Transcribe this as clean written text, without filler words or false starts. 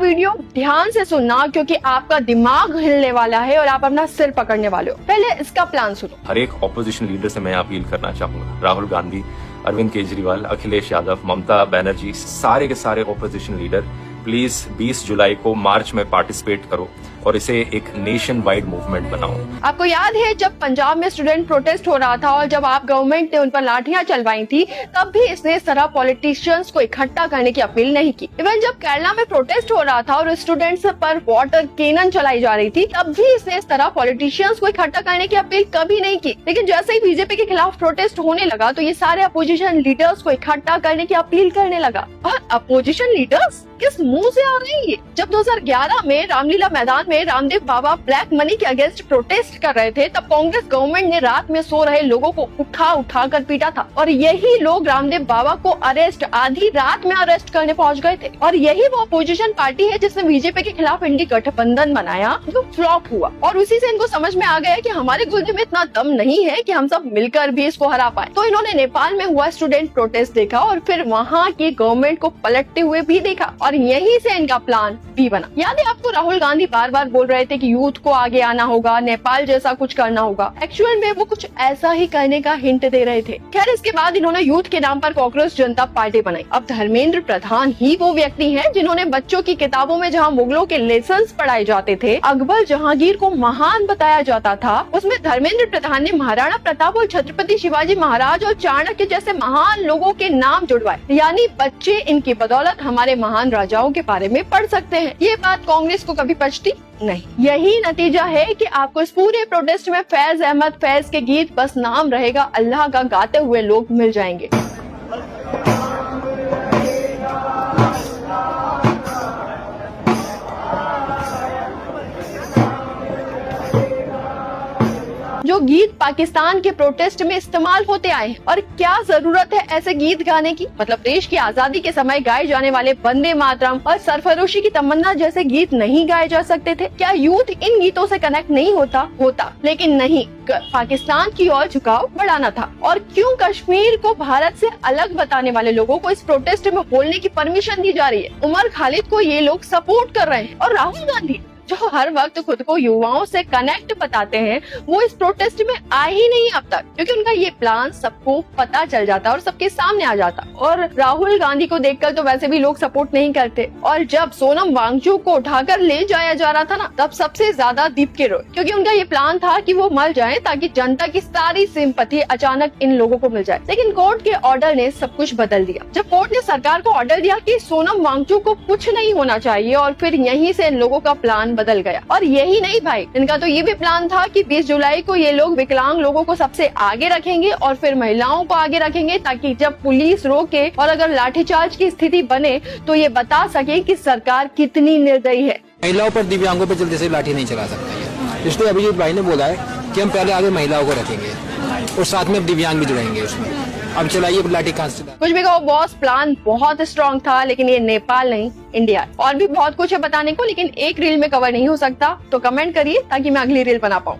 Video ध्यान से सुनना, क्योंकि आपका दिमाग हिलने वाला है और आप अपना सिर पकड़ने वाले हो। पहले इसका प्लान सुनो। हर एक ऑपोजिशन लीडर से मैं अपील करना चाहूंगा, राहुल गांधी, अरविंद केजरीवाल, अखिलेश यादव, ममता बनर्जी, सारे के सारे ऑपोजिशन लीडर, प्लीज 20 जुलाई को मार्च में पार्टिसिपेट करो और इसे एक नेशन वाइड मूवमेंट बनाओ। आपको याद है जब पंजाब में स्टूडेंट प्रोटेस्ट हो रहा था और जब आप गवर्नमेंट ने उन पर लाठियां चलवाई थी, तब भी इसने इस तरह पॉलिटिशियंस को इकट्ठा करने की अपील नहीं की। इवन जब केरला में प्रोटेस्ट हो रहा था और स्टूडेंट्स पर वाटर कैनन चलाई जा रही थी, तब भी इसने इस तरह पॉलिटिशियंस को इकट्ठा करने की अपील कभी नहीं की। लेकिन जैसे ही बीजेपी के खिलाफ प्रोटेस्ट होने लगा तो ये सारे अपोजिशन लीडर्स को इकट्ठा करने की अपील करने लगा। और अपोजिशन लीडर्स किस मुंह से आ रहे हैं? जब 2011 में रामलीला मैदान में रामदेव बाबा ब्लैक मनी के अगेंस्ट प्रोटेस्ट कर रहे थे, तब कांग्रेस गवर्नमेंट ने रात में सो रहे लोगों को उठा कर पीटा था और यही लोग रामदेव बाबा को अरेस्ट आधी रात में अरेस्ट करने पहुंच गए थे। और यही वो अपोजिशन पार्टी है जिसने बीजेपी के खिलाफ इंडी गठबंधन बनाया, जो फ्लॉप हुआ। और उसी से इनको समझ में आ गया कि हमारे गुर्दे में इतना दम नहीं है कि हम सब मिलकर भी इसको हरा पाए। तो इन्होंने नेपाल में हुआ स्टूडेंट प्रोटेस्ट देखा और फिर वहाँ की गवर्नमेंट को पलटते हुए भी देखा और यही से इनका प्लान भी बना। याद है आपको, राहुल गांधी बार बार बोल रहे थे कि यूथ को आगे आना होगा, नेपाल जैसा कुछ करना होगा। एक्चुअल में वो कुछ ऐसा ही करने का हिंट दे रहे थे। खैर, इसके बाद इन्होंने यूथ के नाम पर कॉकरोच जनता पार्टी बनाई। अब धर्मेंद्र प्रधान ही वो व्यक्ति हैं जिन्होंने बच्चों की किताबों में जहां मुगलों के लेसन्स पढ़ाए जाते थे, अकबर जहांगीर को महान बताया जाता था, उसमें धर्मेंद्र प्रधान ने महाराणा प्रताप और छत्रपति शिवाजी महाराज और चाणक्य जैसे महान लोगों के नाम जुड़वाए। यानी बच्चे इनकी बदौलत हमारे महान राजाओं के बारे में पढ़ सकते हैं। ये बात कांग्रेस को कभी पचती नहीं। यही नतीजा है कि आपको इस पूरे प्रोटेस्ट में फैज अहमद फैज के गीत बस नाम रहेगा, अल्लाह का गाते हुए लोग मिल जाएंगे। जो गीत पाकिस्तान के प्रोटेस्ट में इस्तेमाल होते आए हैं, और क्या जरूरत है ऐसे गीत गाने की? मतलब देश की आजादी के समय गाए जाने वाले वंदे मातरम और सरफरोशी की तमन्ना जैसे गीत नहीं गाए जा सकते थे? क्या यूथ इन गीतों से कनेक्ट नहीं होता? लेकिन नहीं, पाकिस्तान की ओर झुकाव बढ़ाना था। और क्यों कश्मीर को भारत से अलग बताने वाले लोगों को इस प्रोटेस्ट में बोलने की परमिशन दी जा रही है? उमर खालिद को ये लोग सपोर्ट कर रहे हैं और राहुल गांधी जो हर वक्त खुद को युवाओं से कनेक्ट बताते हैं, वो इस प्रोटेस्ट में आए ही नहीं अब तक, क्योंकि उनका ये प्लान सबको पता चल जाता और सबके सामने आ जाता। और राहुल गांधी को देखकर तो वैसे भी लोग सपोर्ट नहीं करते। और जब सोनम वांगचुक को उठाकर ले जाया जा रहा था ना, तब सबसे ज्यादा दीपके रोए, क्योंकि उनका ये प्लान था कि वो मर जाए ताकि जनता की सारी सिंपैथी अचानक इन लोगों को मिल जाए। लेकिन कोर्ट के ऑर्डर ने सब कुछ बदल दिया। जब कोर्ट ने सरकार को ऑर्डर दिया कि सोनम वांगचुक को कुछ नहीं होना चाहिए, और फिर यहीं से इन लोगों का प्लान बदल गया। और यही नहीं भाई, इनका तो ये भी प्लान था कि 20 जुलाई को ये लोग विकलांग लोगों को सबसे आगे रखेंगे और फिर महिलाओं को आगे रखेंगे, ताकि जब पुलिस रोके और अगर लाठीचार्ज की स्थिति बने तो ये बता सके कि सरकार कितनी निर्दयी है। महिलाओं पर, दिव्यांगों पर जल्दी से लाठी नहीं चला सकता है, इसलिए अभिजीत भाई ने बोला है कि हम पहले आगे महिलाओं को रखेंगे और साथ में दिव्यांग भी जुड़ेंगे उसमें। अब चलाइए लाठी कहां से? कुछ भी कहो बॉस, प्लान बहुत स्ट्रॉन्ग था, लेकिन ये नेपाल नहीं, इंडिया। और भी बहुत कुछ है बताने को, लेकिन एक रील में कवर नहीं हो सकता। तो कमेंट करिए ताकि मैं अगली रील बना पाऊँ।